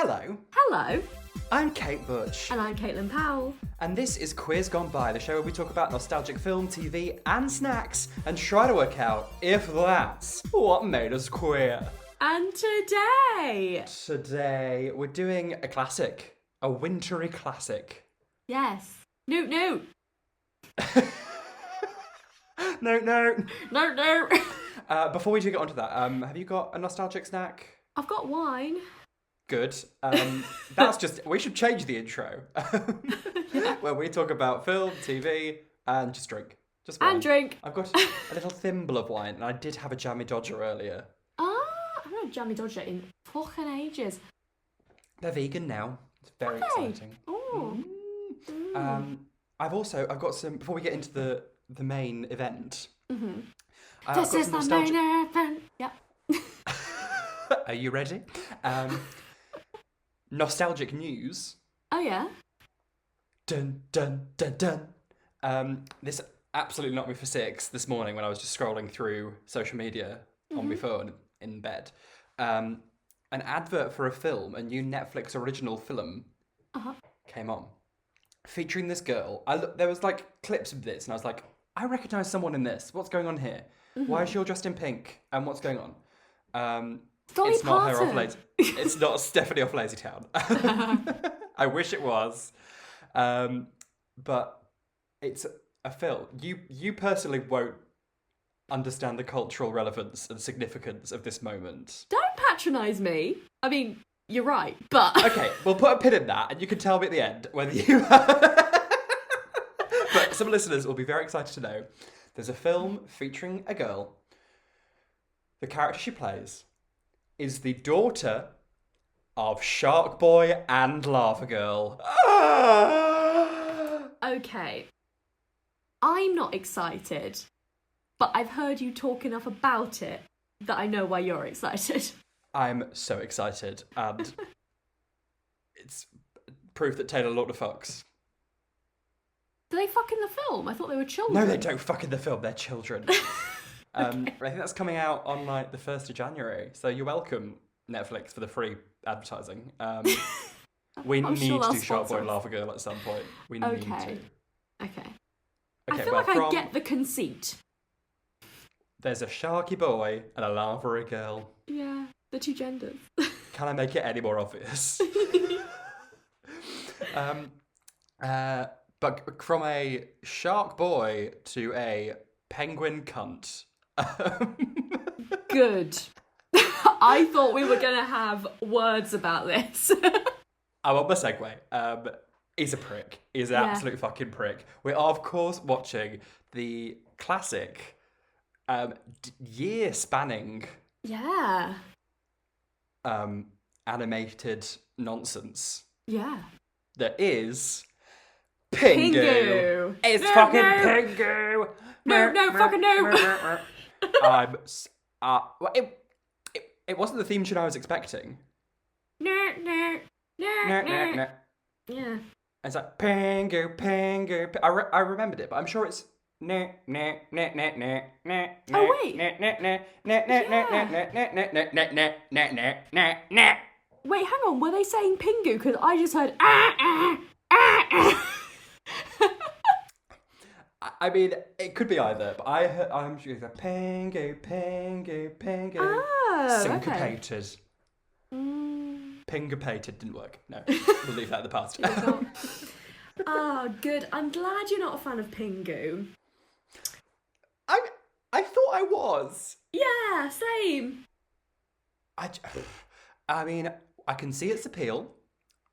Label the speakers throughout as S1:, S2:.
S1: Hello,
S2: Hello,
S1: I'm Kate Butch,
S2: and I'm Caitlin Powell.
S1: and this is Queers Gone By, the show where we talk about nostalgic film, TV, and snacks, and try to work out if that's what made us queer.
S2: And today,
S1: Today, we're doing a classic, a wintry classic.
S2: yes, Noot Noot.
S1: No. Before we do get onto that, have you got a nostalgic snack?
S2: I've got wine.
S1: Good. That's just, we should change the intro. Where we talk about film, TV, and just drink. Just wine.
S2: And drink.
S1: I've got a little thimble of wine, and I did have a jammy dodger earlier.
S2: I haven't had Jammy Dodger in fucking ages.
S1: They're vegan now. It's very exciting.
S2: Oh.
S1: I've got some, before we get into the main event.
S2: Mm-hmm.
S1: I've
S2: This
S1: got
S2: is
S1: some
S2: the
S1: nostalgic...
S2: main event. Yep.
S1: Are you ready? Nostalgic news.
S2: Oh, yeah?
S1: Dun, dun, dun, dun. This absolutely knocked me for six this morning when I was just scrolling through social media on my phone in bed. An advert for a film, a new Netflix original film, came on, featuring this girl. There was like clips of this, and I was like, I recognise someone in this. What's going on here? Why is she all dressed in pink? And what's going on?
S2: Dolly
S1: It's not her
S2: Parton.
S1: off Lazy. It's not Stephanie off Lazy Town. I wish it was, but it's a film. You personally won't understand the cultural relevance and significance of this moment.
S2: Don't patronise me. I mean, you're right, but...
S1: Okay, we'll put a pin in that, and you can tell me at the end whether you. But some listeners will be very excited to know there's a film featuring a girl. The character she plays is the daughter of Shark Boy and Lava Girl.
S2: Okay. I'm not excited, but I've heard you talk enough about it that I know why you're excited.
S1: I'm so excited, and it's proof that Taylor Lautner fucks.
S2: Do they fuck in the film? I thought they were children.
S1: No, they don't fuck in the film, they're children. I think that's coming out on like the 1st of January, so you're welcome, Netflix, for the free advertising. We need
S2: sure
S1: to
S2: they'll
S1: do Shark Boy
S2: sponsor
S1: and Lava Girl at some point. We need to.
S2: Okay.
S1: Okay,
S2: I feel like I get the conceit.
S1: There's a Sharky Boy and a Lava Girl.
S2: Yeah, the two genders.
S1: Can I make it any more obvious? But from a Shark Boy to a penguin cunt.
S2: Good. I thought we were going to have words about this.
S1: I'm on my segue. He's a prick. He's an absolute fucking prick. We are, of course, watching the classic, year-spanning, animated nonsense.
S2: Yeah.
S1: That is Pingu.
S2: Pingu.
S1: It's
S2: No,
S1: fucking
S2: no.
S1: Pingu.
S2: No, fucking no.
S1: It wasn't the theme tune I was expecting.
S2: No.
S1: No.
S2: Yeah.
S1: It's like Pingu, Pingu. I remembered it, but I'm sure it's
S2: Oh, wait. Wait, hang on. Were they saying Pingu? Because I just heard
S1: I mean, it could be either, but I'm sure it's like Pingu, Pingu, Pingu.
S2: Oh,
S1: syncopated.
S2: Okay.
S1: Pingupated didn't work. No, we'll leave that in the past.
S2: Oh, good. I'm glad you're not a fan of Pingu.
S1: I thought I was.
S2: Yeah, same.
S1: I mean, I can see its appeal.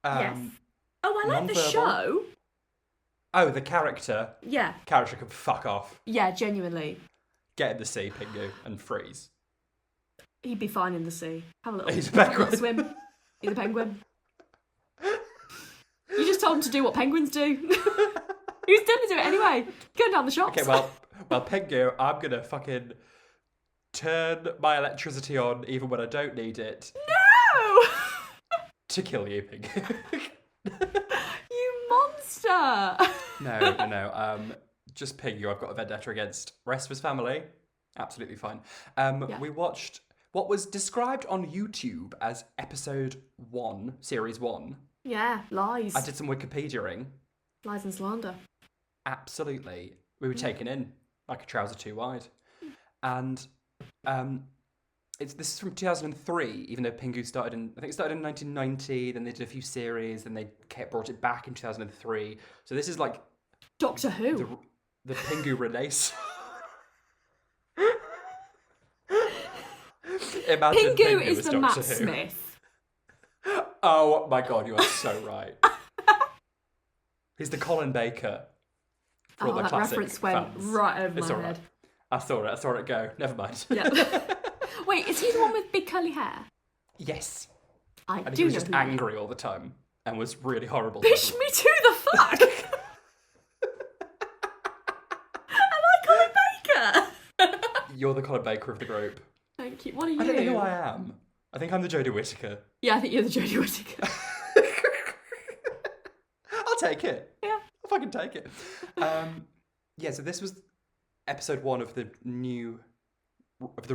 S2: Yes. Oh, I like the
S1: non-verbal.
S2: show.
S1: Oh, the character.
S2: Yeah.
S1: Character can fuck off.
S2: Yeah, genuinely.
S1: Get in the sea, Pingu, and freeze.
S2: He'd be fine in the sea. Have a little,
S1: He's a
S2: have
S1: penguin.
S2: little swim. He's a penguin. You just told him to do what penguins do. He was going to do it anyway. Going down the shops.
S1: Okay, well, Pingu, I'm gonna fucking turn my electricity on even when I don't need it.
S2: No!
S1: To kill you, Pingu.
S2: You monster!
S1: No. Just Pingu, I've got a vendetta against. Rest of his family, absolutely fine.
S2: Yeah.
S1: We watched what was described on YouTube as episode 1, series 1.
S2: Yeah, lies.
S1: I did some Wikipediaing.
S2: Lies and slander.
S1: Absolutely. We were taken in like a trouser too wide. And this is from 2003, even though Pingu started in 1990, then they did a few series, then they brought it back in 2003. So this is like
S2: Doctor Who.
S1: The Pingu Renaissance. Imagine
S2: Pingu is
S1: as
S2: the
S1: Doctor
S2: Matt
S1: Who.
S2: Smith.
S1: Oh my god, you are so right. He's the Colin Baker. For all the
S2: that
S1: classic
S2: reference went
S1: fans.
S2: right over
S1: It's
S2: my
S1: all
S2: head.
S1: right. I saw it go. Never mind.
S2: Yeah. Wait, is he the one with big curly hair?
S1: Yes.
S2: I
S1: And
S2: do
S1: he was
S2: know
S1: just
S2: who he is.
S1: angry all the time and was really horrible.
S2: Push me to the fuck! Am I Colin Baker?
S1: You're the Colin Baker of the group.
S2: Thank you. What are you?
S1: I don't know who I am. I think I'm the Jodie Whittaker.
S2: Yeah, I think you're the Jodie Whittaker.
S1: I'll take it.
S2: Yeah.
S1: I'll fucking take it. Yeah, so this was episode 1 of the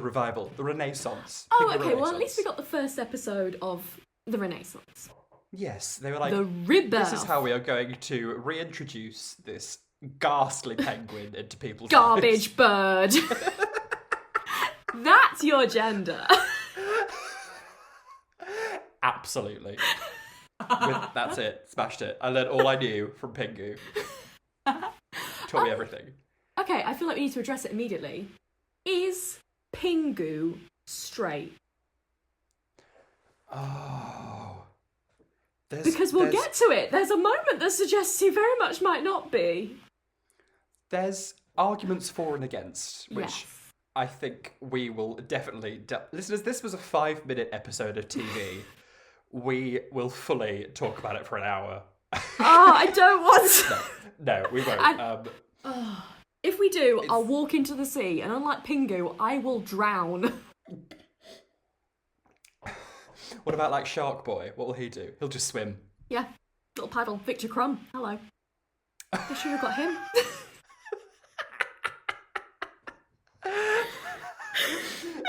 S1: revival, the Renaissance.
S2: Oh,
S1: Pinga
S2: okay. Well, at
S1: Renaissance.
S2: least we got the first episode of the Renaissance.
S1: Yes, they were like,
S2: The rebirth.
S1: this is how we are going to reintroduce this ghastly penguin into people's
S2: Garbage
S1: lives.
S2: bird. That's your gender.
S1: Absolutely. That's it. Smashed it. I learned all I knew from Pingu. Taught me everything.
S2: Okay, I feel like we need to address it immediately. Is Pingu straight?
S1: Oh.
S2: Because we'll get to it. There's a moment that suggests he very much might not be.
S1: There's arguments for and against, which
S2: Yes.
S1: I think we will definitely... Listeners, this was a 5-minute episode of TV. We will fully talk about it for an hour.
S2: Oh, I don't want to.
S1: No, we won't.
S2: If we do, I'll walk into the sea, and unlike Pingu, I will drown.
S1: What about, like, Shark Boy? What will he do? He'll just swim.
S2: Yeah, little paddle. Victor Crumb. Hello. I should have got him.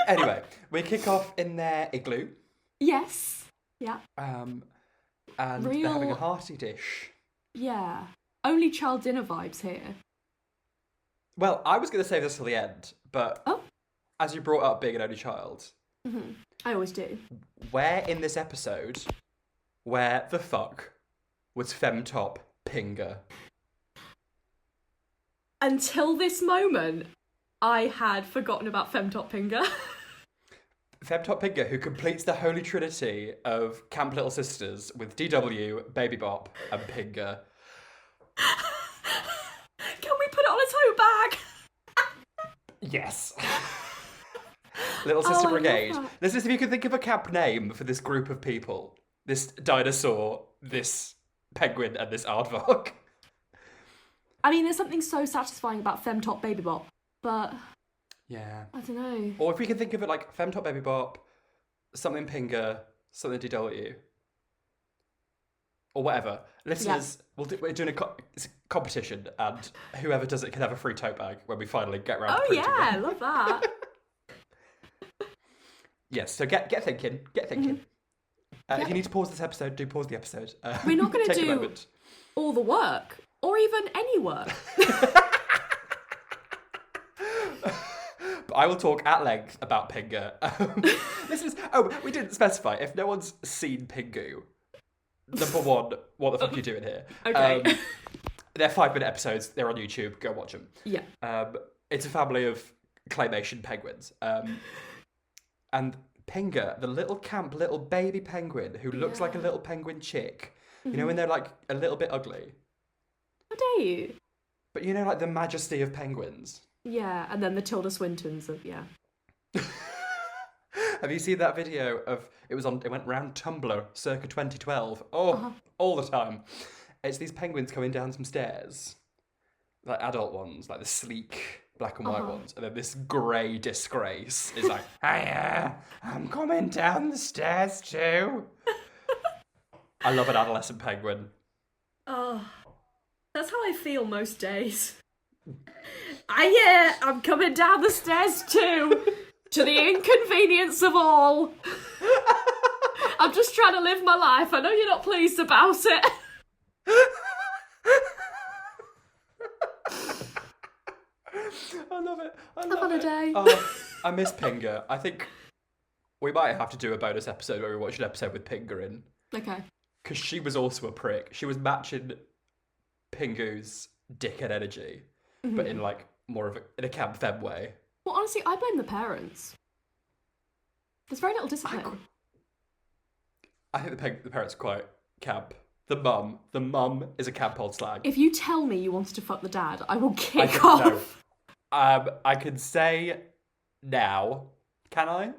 S1: Anyway, we kick off in their igloo.
S2: Yes. Yeah.
S1: And they're having a hearty dish.
S2: Yeah. Only child dinner vibes here.
S1: Well, I was going to save this till the end, but as you brought up being an only child,
S2: I always do.
S1: where in this episode, where the fuck was Femtop Pinga?
S2: Until this moment, I had forgotten about Femtop Pinga.
S1: Femtop Pinga, who completes the holy trinity of Camp Little Sisters with DW, Baby Bop, and Pinga.
S2: Can we put it on a tote bag?
S1: Yes. Little Sister
S2: I love
S1: Brigade.
S2: that.
S1: This is if you could think of a camp name for this group of people. This dinosaur, this penguin, and this aardvark.
S2: I mean, there's something so satisfying about Femtop Baby Bop, but
S1: Yeah.
S2: I don't know.
S1: Or if we can think of it like Femtop Baby Bop, something Pinga, something DW. Or whatever. Listeners, we're doing it's a competition, and whoever does it can have a free tote bag when we finally get around to
S2: Oh
S1: printing
S2: yeah, I
S1: them.
S2: love that.
S1: Yes, so get thinking. If you need to pause this episode, do pause the episode.
S2: We're not going to
S1: Take a
S2: do
S1: moment.
S2: all the work, or even any work.
S1: But I will talk at length about Pinga. Listeners, we didn't specify. If no one's seen Pingu, number one, what the fuck are you doing here?
S2: Okay.
S1: They're 5-minute episodes. They're on YouTube. Go watch them.
S2: Yeah.
S1: It's a family of claymation penguins. And Pinga, the little baby penguin who looks like a little penguin chick. You know when they're like a little bit ugly?
S2: How dare you?
S1: But you know, like the majesty of penguins.
S2: Yeah, and then the Tilda Swintons of, yeah.
S1: Have you seen that video of it went round Tumblr circa 2012? Oh, all the time. It's these penguins coming down some stairs. Like adult ones, like the sleek black and white ones. And then this grey disgrace is like, hiya, I'm coming down the stairs too. I love an adolescent penguin.
S2: Oh, that's how I feel most days. I'm coming down the stairs too. to the inconvenience of all. I'm just trying to live my life. I know you're not pleased about it.
S1: I love it.
S2: Have fun a day.
S1: Oh, I miss Pinga. I think we might have to do a bonus episode where we watch an episode with Pinga in.
S2: Okay.
S1: Because she was also a prick. She was matching Pingu's dickhead energy, but in like more of in a camp fem way.
S2: Well, honestly, I blame the parents. There's very little discipline.
S1: I think the parents are quite camp. The mum is a camp old slag.
S2: If you tell me you wanted to fuck the dad, I will kick off.
S1: No. I can say now, can I?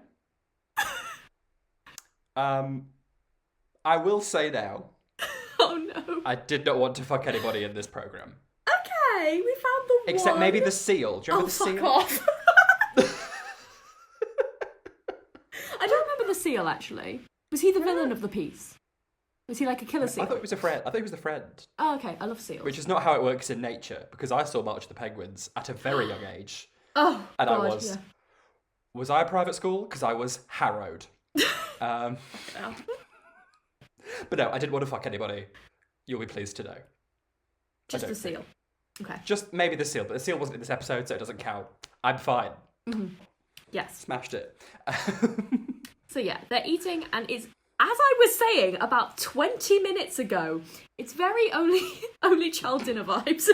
S1: I will say now.
S2: Oh no.
S1: I did not want to fuck anybody in this programme.
S2: Okay, we found the
S1: Except
S2: one.
S1: maybe the seal. Do you remember the seal?
S2: Fuck off. I don't remember the seal, actually. Was he the villain of the piece? Was he like a killer seal?
S1: I thought he was a friend. I thought he was the friend.
S2: Oh, okay. I love seals.
S1: Which is not how it works in nature, because I saw March of the Penguins at a very young age.
S2: Oh,
S1: and
S2: God,
S1: I was...
S2: Yeah.
S1: Was I a private school? Because I was harrowed. But no, I didn't want to fuck anybody. You'll be pleased to know.
S2: Just the seal. Okay.
S1: Just maybe the seal, but the seal wasn't in this episode, so it doesn't count. I'm fine.
S2: Mm-hmm. Yes.
S1: Smashed it.
S2: So yeah, they're eating, and it's, as I was saying about 20 minutes ago, it's very only child dinner vibes.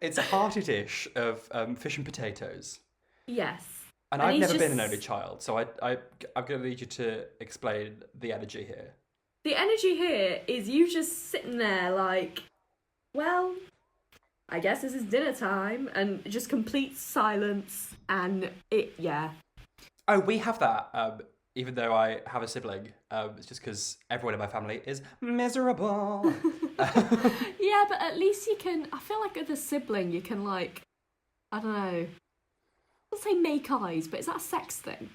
S1: It's a hearty dish of fish and potatoes.
S2: Yes.
S1: And I've never been an only child, so I'm going to need you to explain the energy here.
S2: The energy here is you just sitting there like, well, I guess this is dinner time, and just complete silence, and yeah.
S1: Oh, we have that, even though I have a sibling. It's just because everyone in my family is miserable.
S2: Yeah, but at least you can, I feel like with a sibling, you can like, I don't know, let's say make eyes, but is that a sex thing?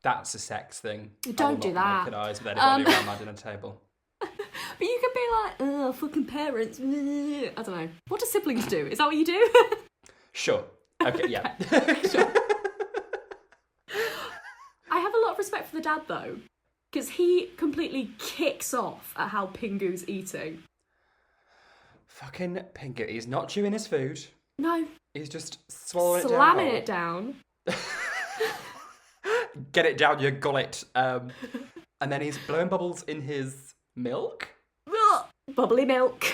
S1: That's a sex thing.
S2: Don't do that.
S1: Making eyes with anybody around my dinner table.
S2: But you can be like, oh, fucking parents. I don't know. What do siblings do? Is that what you do?
S1: Sure. Okay, yeah.
S2: Sure. I have a lot of respect for the dad, though, because he completely kicks off at how Pingu's eating.
S1: Fucking Pingu. He's not chewing his food.
S2: No.
S1: He's just swallowing it down.
S2: Slamming it down.
S1: Get it down your gullet. And then he's blowing bubbles in his milk.
S2: Bubbly milk.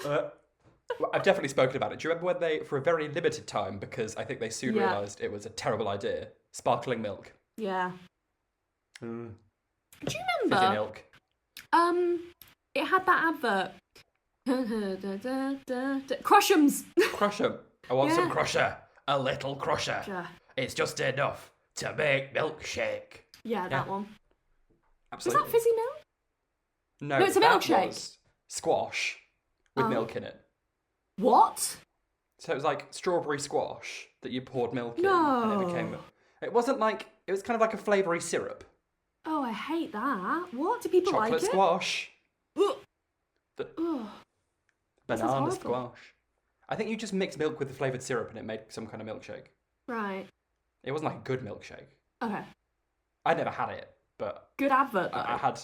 S1: I've definitely spoken about it. Do you remember when they, for a very limited time, because I think they soon realised it was a terrible idea, sparkling milk?
S2: Yeah.
S1: Mm.
S2: Do you remember?
S1: Fizzy milk.
S2: It had that advert. Crush'ems.
S1: Crusher. I want some crusher. A little crusher.
S2: Yeah.
S1: It's just enough to make milkshake.
S2: Yeah, that one.
S1: Absolutely.
S2: Was that fizzy milk?
S1: No,
S2: it's a
S1: that
S2: milkshake.
S1: was squash with milk in it.
S2: What?
S1: So it was like strawberry squash that you poured milk in.
S2: No.
S1: And it became... It wasn't like... It was kind of like a flavoury syrup.
S2: Oh, I hate that. What? Do people like it?
S1: Chocolate squash.
S2: Ugh.
S1: Banana
S2: horrible.
S1: squash. I think you just mixed milk with the flavoured syrup and it made some kind of milkshake.
S2: Right.
S1: It wasn't like a good milkshake.
S2: Okay.
S1: I never had it, but...
S2: Good advert, though.
S1: I had...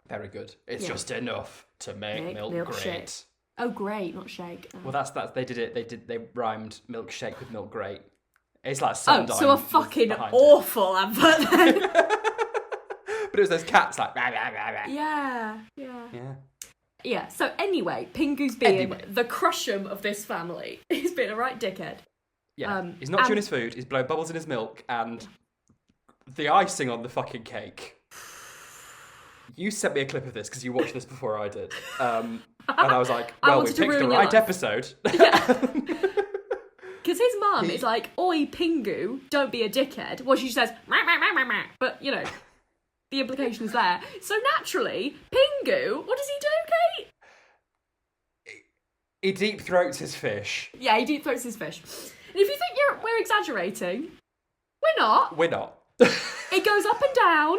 S1: Very good. It's just enough to make milk great.
S2: Oh, great, not shake. Oh.
S1: Well, that's they did it. They rhymed milkshake with milk great. It's like Sundyne.
S2: Oh, so a fucking awful advert then.
S1: But it was those cats like... Rah, rah, rah, rah.
S2: Yeah. Yeah, so anyway, Pingu's being the crush'em of this family. He's been a right dickhead.
S1: Yeah, he's not chewing his food, he's blowing bubbles in his milk, and the icing on the fucking cake. You sent me a clip of this because you watched this before I did. And I was like, well, we picked the right episode.
S2: Yeah. Because his mum is like, oi, Pingu, don't be a dickhead. Well, she says, meh, meh, meh, meh, meh. But, you know, the implication is there. So naturally, Pingu, what does he do, Kate?
S1: He deep throats his fish.
S2: Yeah, he deep throats his fish. And if you think we're exaggerating, we're not.
S1: We're not.
S2: It goes up and down.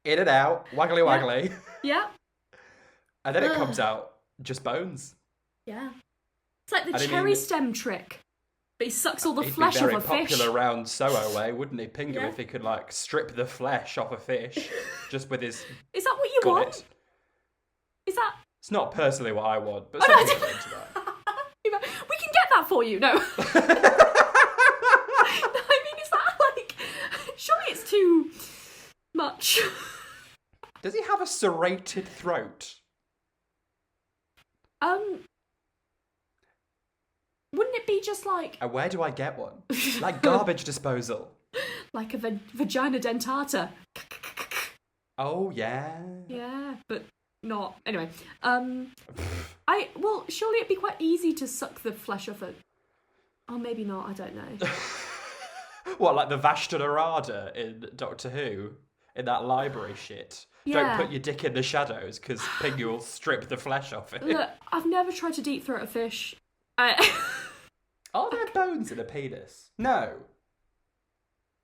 S1: In and out, waggly waggly.
S2: Yeah.
S1: And then it comes out just bones.
S2: Yeah. It's like the cherry stem trick, But he sucks all the
S1: He'd
S2: flesh
S1: be very
S2: off a fish.
S1: popular around Soho way, wouldn't he, Pingu,
S2: Yeah.
S1: if he could, like, strip the flesh off a fish just with his
S2: Is that what you
S1: gullet.
S2: want? Is that...
S1: It's not personally what I want, but
S2: Oh,
S1: some
S2: no,
S1: people are into that.
S2: We can get that for you. No. No, I mean, is that like... Surely it's too much.
S1: Does he have a serrated throat?
S2: Wouldn't it be just like...
S1: And where do I get one? Like garbage disposal.
S2: Like a vagina dentata.
S1: Oh, yeah.
S2: Yeah, but not... Anyway, well, surely it'd be quite easy to suck the flesh off it. Oh, maybe not, I don't know.
S1: What, like the Vashta Narada in Doctor Who? In that library shit?
S2: Yeah.
S1: Don't put your dick in the shadows, because Pingu will strip the flesh off it.
S2: Look, I've never tried to deep throat a fish.
S1: Are there bones in a penis? No.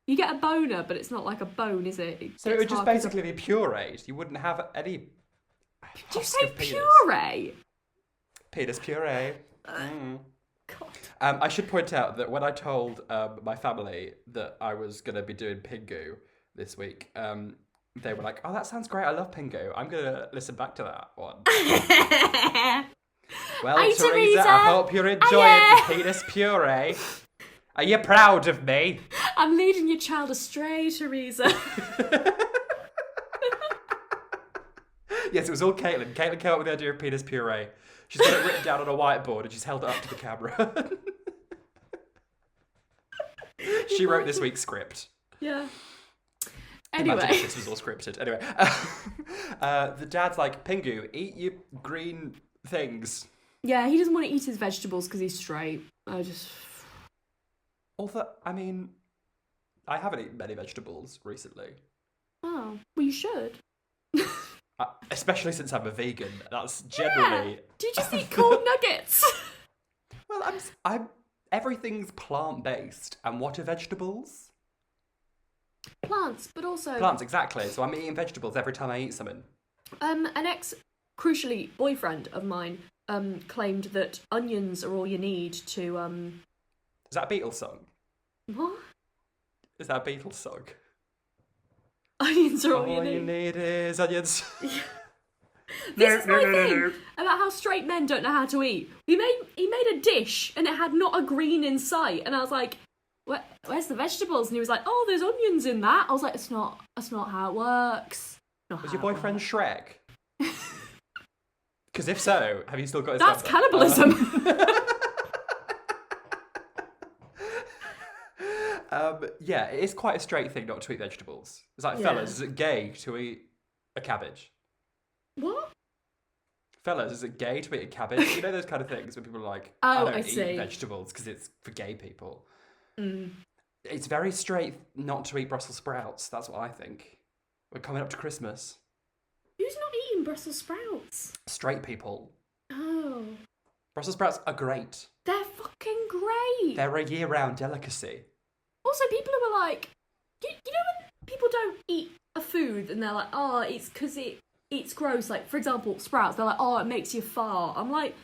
S2: You get a boner, but it's not like a bone, is it?
S1: So it would just basically be pureed. You wouldn't have any
S2: Did you
S1: husk
S2: say
S1: of penis.
S2: puree?
S1: Penis puree.
S2: God.
S1: I should point out that when I told my family that I was going to be doing Pingu this week, they were like, "Oh, that sounds great. I love Pingu. I'm going to listen back to that one." Well,
S2: Hi,
S1: Teresa, I hope you're enjoying penis puree. Are you proud of me?
S2: I'm leading your child astray, Teresa.
S1: Yes, it was all Caitlin. Caitlin came up with the idea of penis puree. She's got it written down on a whiteboard and she's held it up to the camera. She wrote this week's script.
S2: Yeah.
S1: Imagine
S2: Anyway.
S1: if this was all scripted. Anyway, the dad's like, Pingu, eat your green things.
S2: Yeah, he doesn't want to eat his vegetables because he's straight.
S1: Although, I mean, I haven't eaten many vegetables recently.
S2: Oh, well, you should.
S1: Especially since I'm a vegan. That's generally...
S2: Yeah. Do you just eat corn nuggets?
S1: Well, I'm everything's plant-based. And what are vegetables?
S2: Plants, but also...
S1: Plants, exactly. So I'm eating vegetables every time I eat something.
S2: An crucially, boyfriend of mine claimed that onions are all you need to...
S1: Is that a Beatles song?
S2: What?
S1: Is that a Beatles song?
S2: Onions are all
S1: you
S2: you need.
S1: need is onions.
S2: This is my thing about how straight men don't know how to eat. He made a dish and it had not a green in sight, and I was like, "Where's the vegetables?" And he was like, "Oh, there's onions in that." I was like, "That's not how it works."
S1: Was your boyfriend Shrek? Because if so, have you still got his
S2: That's
S1: number?
S2: cannibalism.
S1: Yeah, it is quite a straight thing not to eat vegetables. It's like,
S2: Yeah.
S1: fellas, is it gay to eat a cabbage?
S2: What?
S1: Fellas, is it gay to eat a cabbage? You know those kind of things when people are like,
S2: Oh,
S1: I don't
S2: I
S1: eat
S2: see.
S1: vegetables because it's for gay people.
S2: Mm.
S1: It's very straight not to eat Brussels sprouts. That's what I think. We're coming up to Christmas.
S2: Who's not eating Brussels sprouts?
S1: Straight people.
S2: Oh.
S1: Brussels sprouts are great.
S2: They're fucking great.
S1: They're a year-round delicacy.
S2: Also, people who are like, you know when people don't eat a food and they're like, "Oh, it's because it's gross." Like, for example, sprouts. They're like, "Oh, it makes you fart." I'm like,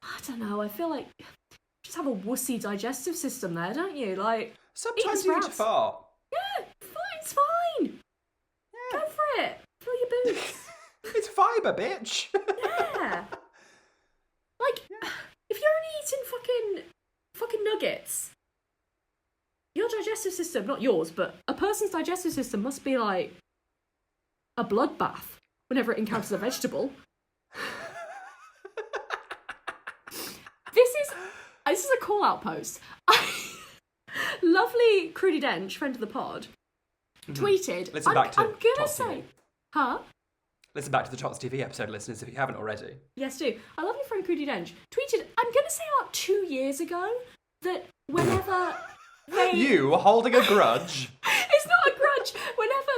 S2: I don't know. I feel like you just have a wussy digestive system there, don't you? Like,
S1: Sometimes you need to
S2: sprouts.
S1: fart.
S2: Yeah, it's fine.
S1: Yeah.
S2: Go for it. Fill your boots.
S1: It's fibre, bitch.
S2: Yeah. Like, if you're only eating fucking nuggets, your digestive system, not yours, but a person's digestive system must be like a bloodbath whenever it encounters a vegetable. This is a call-out post. Lovely Crudy Dench, friend of the pod, tweeted,
S1: Listen back to
S2: I'm gonna
S1: Tots
S2: say...
S1: TV.
S2: Huh?
S1: Listen back to the Tots TV episode, listeners, if you haven't already.
S2: Yes, do. Our lovely friend Crudy Dench tweeted, I'm going to say about 2 years ago, that whenever they...
S1: You holding a grudge?
S2: It's not a grudge. Whenever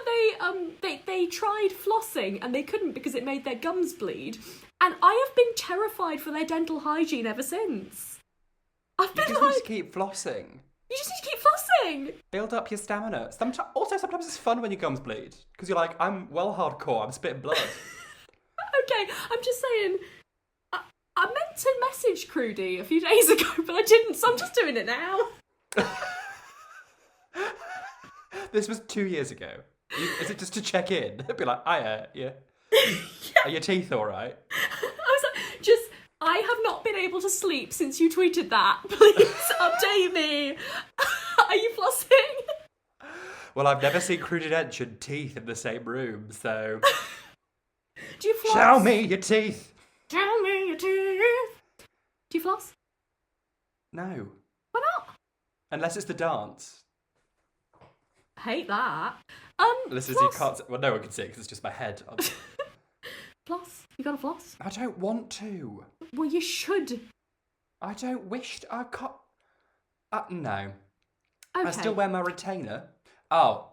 S2: they tried flossing and they couldn't because it made their gums bleed, and I have been terrified for their dental hygiene ever since. I've
S1: You
S2: been
S1: just
S2: like...
S1: need to keep flossing.
S2: You just need to keep flossing.
S1: Build up your stamina. Sometimes it's fun when your gums bleed. Because you're like, I'm well hardcore, I'm spitting blood.
S2: Okay, I'm just saying... I meant to message Crudy a few days ago, but I didn't, so I'm just doing it now.
S1: This was 2 years ago. Is it just to check in? Be like, yeah. Are your teeth all right?
S2: I was like, I have not been able to sleep since you tweeted that. Please update me. Are you flossing?
S1: Well, I've never seen Crudidentian teeth in the same room, so...
S2: Do you floss?
S1: Show me your teeth.
S2: Show me your teeth. Do you floss?
S1: No.
S2: Why not?
S1: Unless it's the dance.
S2: Hate that.
S1: Listeners,
S2: floss.
S1: you can't... Well, no one can see it because it's just my head.
S2: Floss? You gotta floss?
S1: I don't want to.
S2: Well, you should.
S1: I don't wish to. I can't... no.
S2: Okay.
S1: I still wear my retainer. Oh.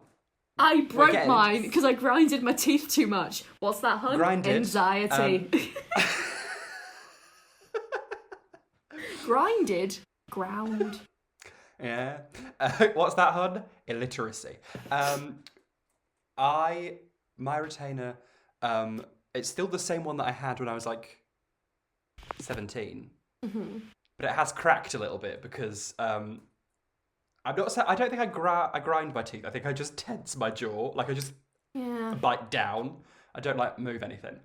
S2: I broke mine because I grinded my teeth too much. What's that, hun?
S1: Grinded?
S2: Anxiety. Grinded? Ground.
S1: Yeah. What's that, hun? Illiteracy. My retainer, it's still the same one that I had when I was like 17.
S2: Mm-hmm.
S1: But it has cracked a little bit because I don't think I grind my teeth. I think I just tense my jaw. Like I just bite down. I don't like move anything.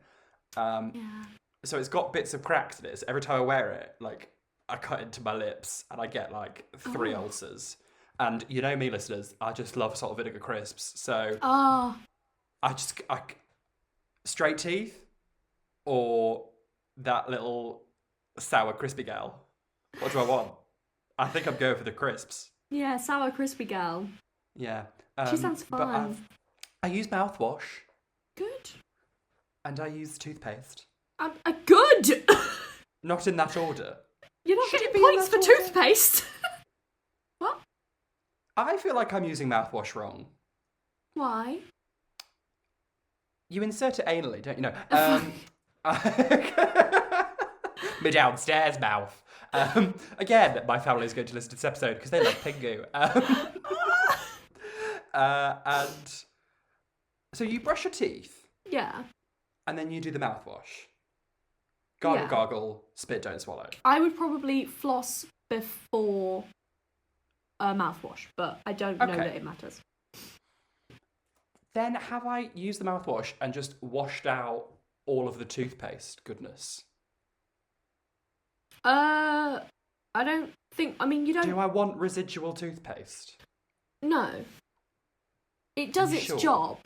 S1: So it's got bits of cracks in it. So every time I wear it, like I cut into my lips and I get like 3 ulcers. And you know me, listeners, I just love salt and vinegar crisps. So I straight teeth or that little sour crispy gal. What do I want? I think I'm going for the crisps.
S2: Yeah, sour crispy gal.
S1: Yeah.
S2: She sounds fun.
S1: But I use mouthwash.
S2: Good.
S1: And I use toothpaste.
S2: Good!
S1: Not in that order.
S2: You're not
S1: Should
S2: getting
S1: it be in
S2: points for
S1: that order?
S2: toothpaste. What?
S1: I feel like I'm using mouthwash wrong.
S2: Why?
S1: You insert it anally, don't you know? My downstairs mouth. Again, my family is going to listen to this episode because they like Pingu. And so you brush your teeth.
S2: Yeah.
S1: And then you do the mouthwash. Gargle,
S2: Yeah.
S1: gargle, spit, don't swallow.
S2: I would probably floss before mouthwash, but I don't know
S1: Okay.
S2: that it matters.
S1: Then have I used the mouthwash and just washed out all of the toothpaste goodness?
S2: I don't think. I mean, you don't.
S1: Do I want residual toothpaste?
S2: No. It does
S1: You
S2: its
S1: sure?
S2: job.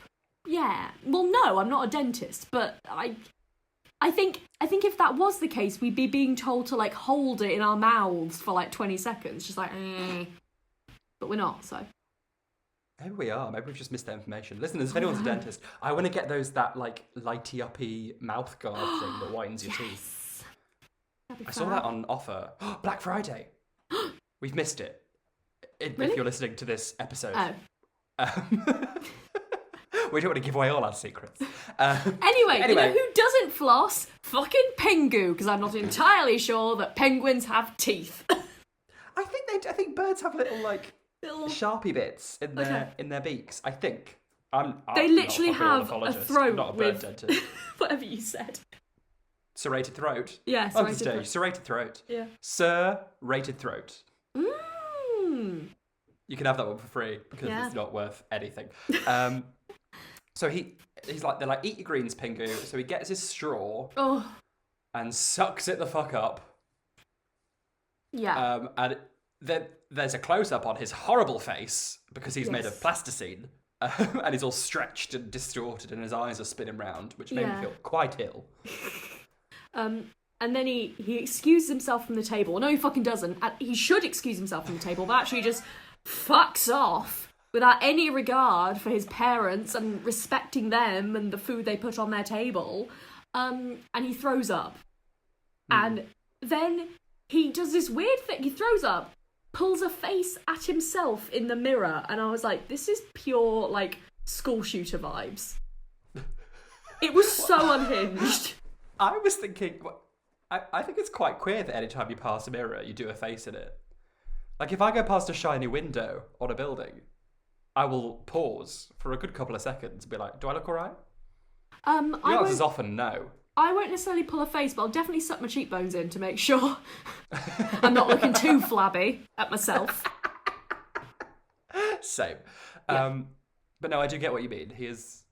S2: Yeah. Well, no, I'm not a dentist, but I think if that was the case, we'd be being told to like hold it in our mouths for like 20 seconds, just like. But we're not, so.
S1: Maybe we are. Maybe we've just missed that information. Listeners, if anyone's a dentist, I want to get that like lighty-uppy mouth guard thing that whitens your teeth.
S2: That'd be
S1: I saw that on offer. Black Friday. We've missed it.
S2: Really?
S1: If you're listening to this episode.
S2: Oh.
S1: We don't want to give away all our secrets.
S2: Anyway, you know who doesn't floss? Fucking Pingu, because I'm not entirely sure that penguins have teeth.
S1: I think birds have little like
S2: Little...
S1: sharpy bits in their beaks. I think.
S2: They literally
S1: not a
S2: have a
S1: ornithologist,
S2: throat
S1: not a bird
S2: with
S1: dentist.
S2: whatever you said.
S1: Serrated throat.
S2: Yeah, serrated
S1: Understage.
S2: throat.
S1: Serrated throat.
S2: Yeah.
S1: Serrated throat.
S2: Mm.
S1: You can have that one for free because it's not worth anything. So he's like, they're like, eat your greens, Pingu. So he gets his straw and sucks it the fuck up.
S2: Yeah.
S1: And then there's a close up on his horrible face because he's made of plasticine. And he's all stretched and distorted and his eyes are spinning round, which made me feel quite ill.
S2: And then he excuses himself from the table. No, he fucking doesn't. He should excuse himself from the table, but actually just fucks off without any regard for his parents and respecting them and the food they put on their table. And he throws up. And then he does this weird thing. He throws up, pulls a face at himself in the mirror, and I was like, this is pure, like, school shooter vibes. It was so unhinged.
S1: I was thinking, I think it's quite queer that anytime you pass a mirror, you do a face in it. Like, if I go past a shiny window on a building, I will pause for a good couple of seconds and be like, do I look alright? The answer's often no.
S2: I won't necessarily pull a face, but I'll definitely suck my cheekbones in to make sure I'm not looking too flabby at myself.
S1: Same.
S2: Yeah.
S1: But no, I do get what you mean. He's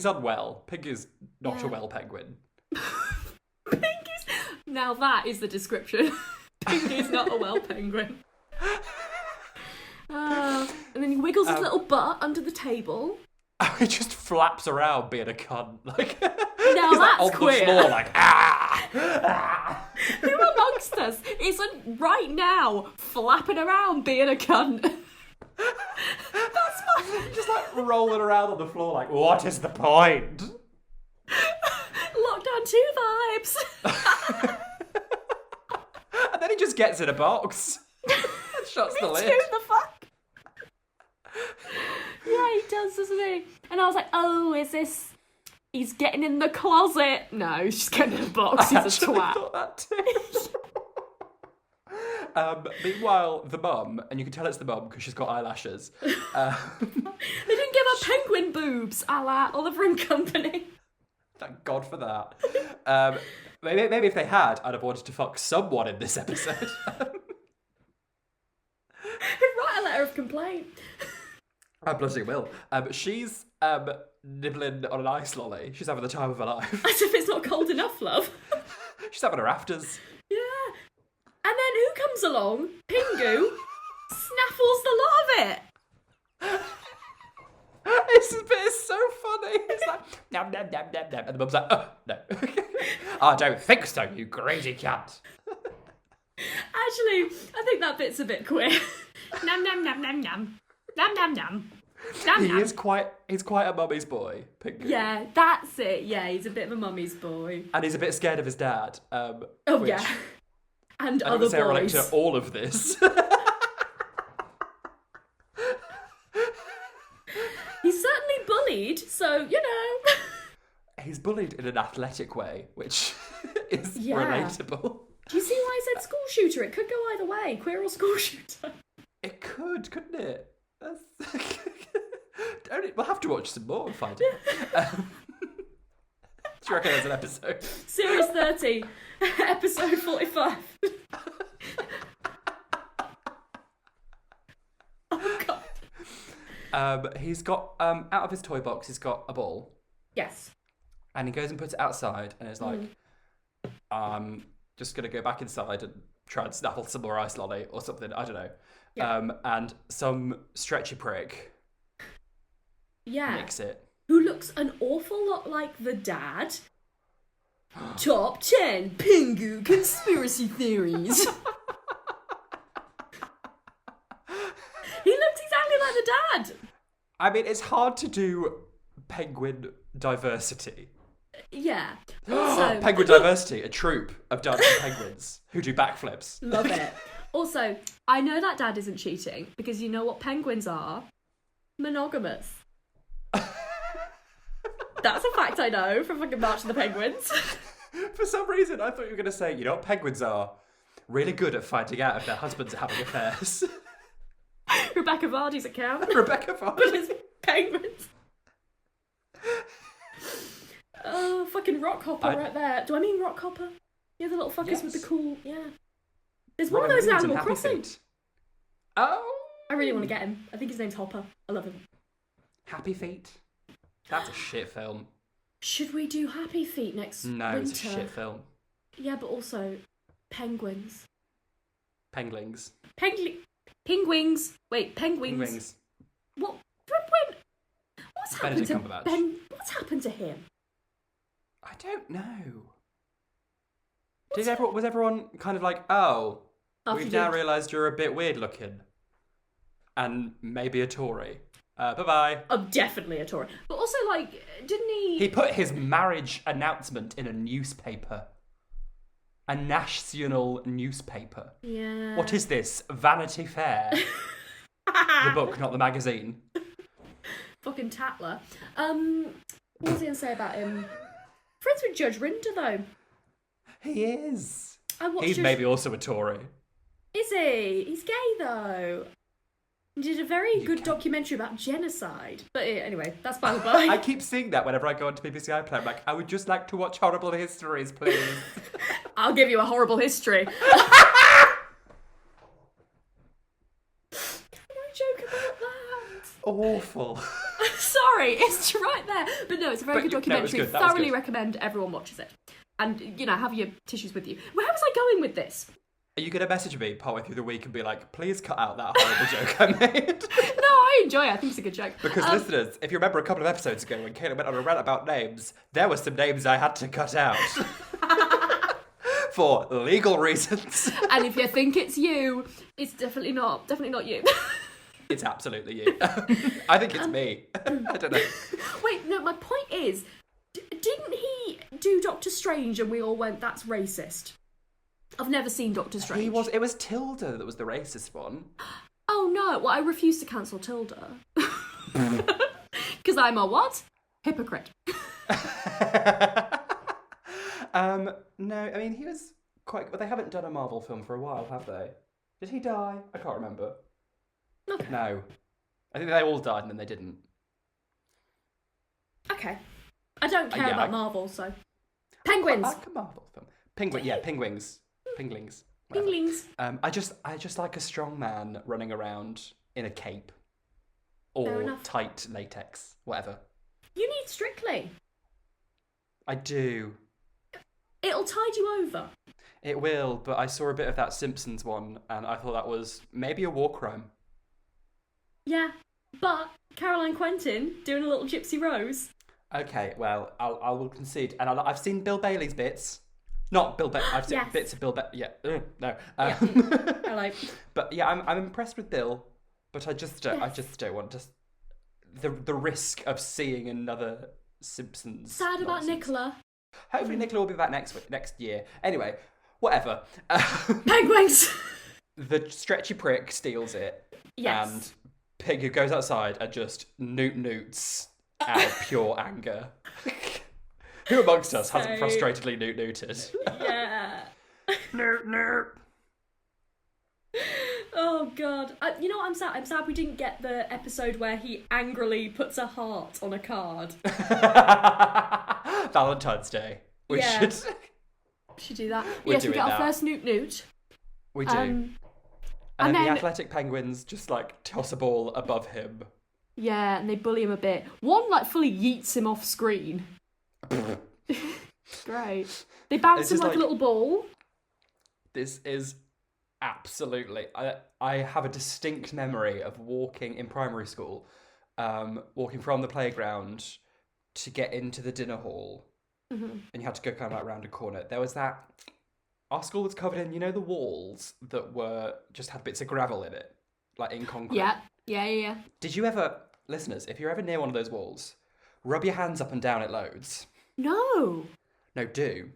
S1: unwell. Pingu's not a
S2: Yeah.
S1: well penguin.
S2: Pingu's... Now that is the description. Pingu's not a well penguin. And then he wiggles his little butt under the table.
S1: He just flaps around being a cunt. Like,
S2: Now
S1: he's like
S2: that's
S1: on
S2: queer.
S1: the floor like, ah!
S2: Who amongst us isn't right now flapping around being a cunt? That's fine.
S1: Just like rolling around on the floor like, what is the point?
S2: Lockdown 2 vibes.
S1: And then he just gets in a box and shuts the lid.
S2: Who the fuck? Yeah, he does, doesn't he? And I was like, oh, is this... He's getting in the closet. No, he's just getting in a box. He's a
S1: actually
S2: twat.
S1: thought that too. Meanwhile, the mum, and you can tell it's the mum because she's got eyelashes.
S2: They didn't give her penguin boobs, a la Oliver and Company.
S1: Thank God for that. Maybe if they had, I'd have wanted to fuck someone in this episode.
S2: Write a letter of complaint.
S1: I bloody will. She's nibbling on an ice lolly. She's having the time of her life.
S2: As if it's not cold enough, love.
S1: She's having her afters.
S2: Yeah. And then who comes along? Pingu snaffles the lot of it.
S1: It's so funny. It's like, nom, nom, nom, nom, nom. And the mum's like, oh, no. I don't think so, you greedy cunt.
S2: Actually, I think that bit's a bit queer. Nom nom nom nom nom. Nom nom nom. Nom nom.
S1: He's quite a mummy's boy, Pingu.
S2: Yeah, that's it. Yeah, he's a bit of a mummy's boy.
S1: And he's a bit scared of his dad.
S2: Oh,
S1: which
S2: yeah. And
S1: I
S2: other
S1: don't say I relate
S2: boys.
S1: to all of this.
S2: He's certainly bullied, so, you know.
S1: He's bullied in an athletic way, which is relatable.
S2: Do you see why I said school shooter? It could go either way, queer or school shooter.
S1: It could, couldn't it? We'll have to watch some more and find out. Do you reckon there's an episode?
S2: Series 30, episode 45. Oh, God.
S1: He's got, out of his toy box, he's got a ball.
S2: Yes.
S1: And he goes and puts it outside and is like, I'm just going to go back inside and try and snaffle some more ice lolly or something. I don't know.
S2: Yeah.
S1: And some stretchy prick nicks it.
S2: Who looks an awful lot like the dad. Top 10 Pingu conspiracy theories. He looks exactly like the dad.
S1: I mean, it's hard to do penguin diversity.
S2: Yeah. Also,
S1: Penguin diversity, a troupe of dancing penguins who do backflips.
S2: love it. Also, I know that dad isn't cheating because you know what penguins are? Monogamous. That's a fact I know from fucking March of the Penguins.
S1: For some reason, I thought you were going to say, you know what penguins are? Really good at finding out if their husbands are having affairs.
S2: Rebecca Vardy's account.
S1: Rebecca
S2: But
S1: Vardy.
S2: it's penguins. Oh, fucking rock hopper right there. Do I mean rock hopper? Yeah, the little fuckers with the cool... Yeah. There's one of those in
S1: Robin Hood and
S2: Animal
S1: Happy
S2: Crossing.
S1: Feet. Oh.
S2: I really want to get him. I think his name's Hopper. I love him.
S1: Happy Feet? That's a shit film.
S2: Should we do Happy Feet next
S1: No,
S2: winter?
S1: it's a shit film.
S2: Yeah, but also penguins.
S1: Penglings.
S2: Penguins. Wait, penguins.
S1: Penguins.
S2: What? What's happened
S1: Benedict
S2: to
S1: Cumberbatch.
S2: Ben? What's happened to him?
S1: I don't know. Was everyone kind of like, oh,
S2: After
S1: we've now
S2: you-
S1: realised you're a bit weird looking. And maybe a Tory. Bye-bye.
S2: Oh, definitely a Tory. But also, like, didn't he...
S1: He put his marriage announcement in a newspaper. A national newspaper.
S2: Yeah.
S1: What is this? Vanity Fair? The book, not the magazine.
S2: Fucking Tatler. What was I going to say about him? Friends with Judge Rinder, though.
S1: He is.
S2: I watched
S1: He's
S2: Judge...
S1: maybe also a Tory.
S2: Is he? He's gay, though. He did a very good documentary about genocide. But anyway, that's by the by.
S1: I keep seeing that whenever I go onto BBC iPlayer. I'm like, I would just like to watch Horrible Histories, please.
S2: I'll give you a horrible history. Can I joke about that?
S1: awful.
S2: Sorry, it's right there. But no, it's a very good documentary.
S1: No,
S2: Thoroughly recommend everyone watches it. And, have your tissues with you. Where was I going with this?
S1: Are you going to message me partway through the week and be like, please cut out that horrible joke I made?
S2: No, I enjoy it. I think it's a good joke.
S1: Because listeners, if you remember a couple of episodes ago when Caitlin went on a rant about names, there were some names I had to cut out. For legal reasons.
S2: And if you think it's you, it's definitely not you.
S1: It's absolutely you. I think it's me. I don't know.
S2: Wait, no, my point is, didn't he do Doctor Strange and we all went, that's racist? I've never seen Doctor Strange.
S1: It was Tilda that was the racist one.
S2: Oh no, well I refuse to cancel Tilda. Because I'm a what? Hypocrite.
S1: No, I mean, he was quite... But they haven't done a Marvel film for a while, have they? Did he die? I can't remember.
S2: Okay.
S1: No. I think they all died and then they didn't.
S2: Okay. I don't care about Marvel, so... Penguins!
S1: I like a Marvel film. Penguins. Pinglings. Whatever.
S2: Pinglings.
S1: I just like a strong man running around in a cape. Or tight latex. Whatever.
S2: You need Strictly.
S1: I do.
S2: It'll tide you over.
S1: It will, but I saw a bit of that Simpsons one, and I thought that was maybe a war crime.
S2: Yeah, but Caroline Quentin doing a little Gypsy Rose.
S1: Okay, well, I will concede. And I've seen Bill Bailey's bits. Not Bill Bailey. I've seen bits of Bill Bailey. Yeah, no.
S2: Hello.
S1: But yeah, I'm impressed with Bill, but I just don't want the risk of seeing another Simpsons.
S2: Sad about Nicola.
S1: Hopefully Nicola will be back next year. Anyway, whatever.
S2: Penguins!
S1: The stretchy prick steals it.
S2: Yes.
S1: And Pingu goes outside and just newts out of pure anger. Who amongst us hasn't frustratedly newted?
S2: Yeah.
S1: Newt.
S2: Oh God! You know what? I'm sad. I'm sad we didn't get the episode where he angrily puts a heart on a card.
S1: Valentine's Day. We should
S2: do that.
S1: We
S2: get our first newt.
S1: We do. And then the athletic penguins just like toss a ball above him.
S2: Yeah, and they bully him a bit. One like fully yeets him off screen. Great. They bounce him like a little ball.
S1: This is absolutely... I have a distinct memory of walking in primary school, walking from the playground to get into the dinner hall, and you had to go kind of like round a corner. There was that... Our school was covered in, the walls that just had bits of gravel in it, like in concrete.
S2: Yeah.
S1: Did you ever... Listeners, if you're ever near one of those walls, rub your hands up and down it loads.
S2: No,
S1: do.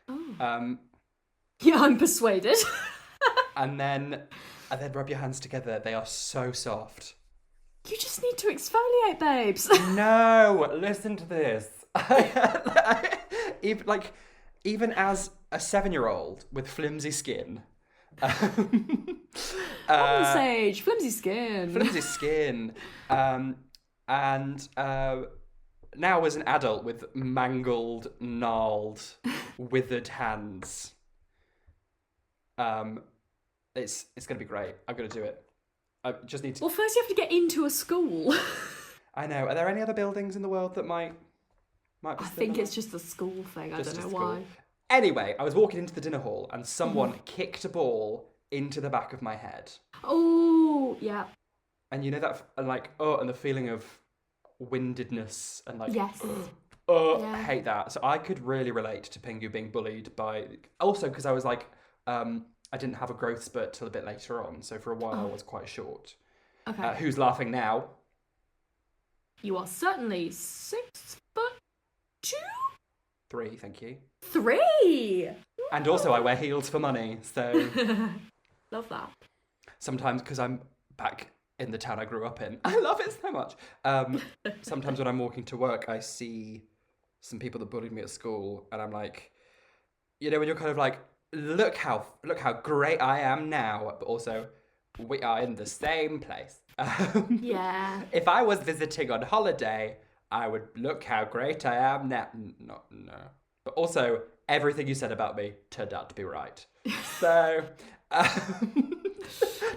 S2: Oh. Yeah, I'm persuaded.
S1: and then rub your hands together. They are so soft.
S2: You just need to exfoliate, babes.
S1: No, listen to this. Even as a 7-year-old with flimsy skin.
S2: Sage, flimsy skin.
S1: And now as an adult with mangled, gnarled, withered hands. It's going to be great. I'm going to do it. I just need to...
S2: Well, first you have to get into a school.
S1: I know. Are there any other buildings in the world that might be
S2: I think it's just a school thing. I don't know why.
S1: Anyway, I was walking into the dinner hall and someone kicked a ball into the back of my head.
S2: Oh, yeah.
S1: And you know that, and the feeling of windedness and
S2: yes.
S1: I hate that. So I could really relate to Pingu being bullied by... Also, because I was I didn't have a growth spurt till a bit later on. So for a while I was quite short.
S2: Okay.
S1: Who's laughing now?
S2: You are certainly 6'2".
S1: 3, thank you.
S2: 3!
S1: And also I wear heels for money, so...
S2: Love that.
S1: Sometimes, because I'm back in the town I grew up in, I love it so much. Sometimes when I'm walking to work, I see some people that bullied me at school, and I'm like, when you're kind of like, look how great I am now, but also, we are in the same place.
S2: Yeah.
S1: If I was visiting on holiday, I would look how great I am now. No. But also, everything you said about me turned out to be right. So,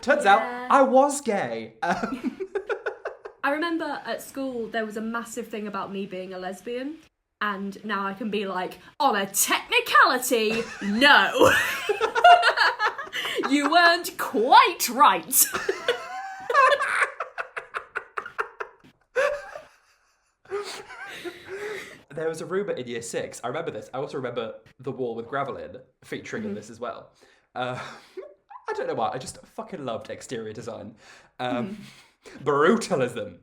S1: turns out I was gay.
S2: I remember at school there was a massive thing about me being a lesbian, and now I can be like, on a technicality, no. You weren't quite right.
S1: There was a rumour in year 6. I remember this. I also remember the wall with gravel in featuring in this as well. I don't know why. I just fucking loved exterior design. Brutalism.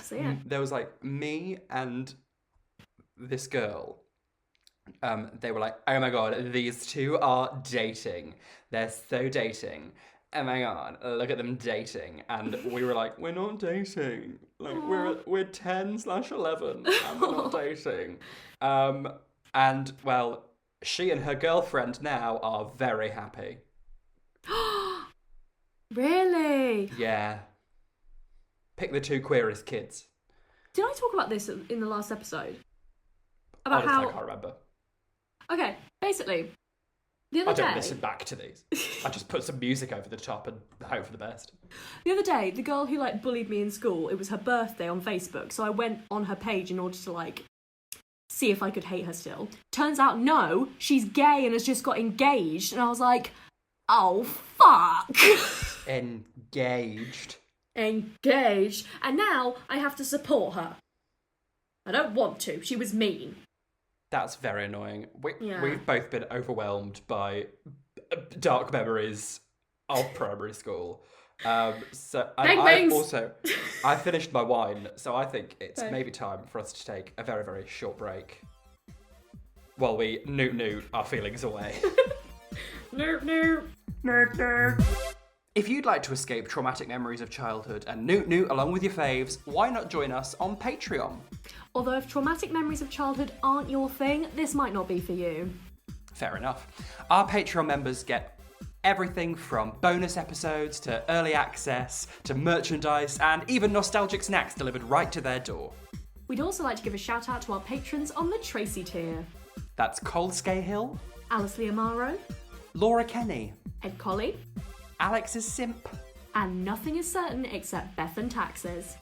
S2: See it.
S1: There was like me and this girl. They were like, oh my god, these two are dating. They're so dating. Oh my god, look at them dating. And we were like, we're not dating. Like, we're 10/11 and we're not dating. And, well, she and her girlfriend now are very happy.
S2: Really?
S1: Yeah. Pick the two queerest kids.
S2: Did I talk about this in the last episode? About
S1: Honestly,
S2: how...
S1: I can't remember.
S2: Okay, basically, the other
S1: I don't
S2: day...
S1: listen back to these. I just put some music over the top and hope for the best.
S2: The other day, the girl who, like, bullied me in school, it was her birthday on Facebook, so I went on her page in order to, like, see if I could hate her still. Turns out, no, she's gay and has just got engaged, and I was like, oh, fuck!
S1: Engaged.
S2: Engaged. And now I have to support her. I don't want to. She was mean.
S1: That's very annoying.
S2: Yeah.
S1: We've both been overwhelmed by dark memories of primary school. So I finished my wine, so I think it's maybe time for us to take a very, very short break while we newt our feelings away.
S2: Newt.
S1: If you'd like to escape traumatic memories of childhood and newt along with your faves, why not join us on Patreon?
S2: Although if traumatic memories of childhood aren't your thing, this might not be for you.
S1: Fair enough. Our Patreon members get everything from bonus episodes to early access to merchandise and even nostalgic snacks delivered right to their door.
S2: We'd also like to give a shout out to our patrons on the TRACY tier.
S1: That's Cole Scahill,
S2: Lia Maro,
S1: Laura Kenny,
S2: Ed Colley,
S1: Alex is Simp,
S2: and nothing is certain except Beth and taxes.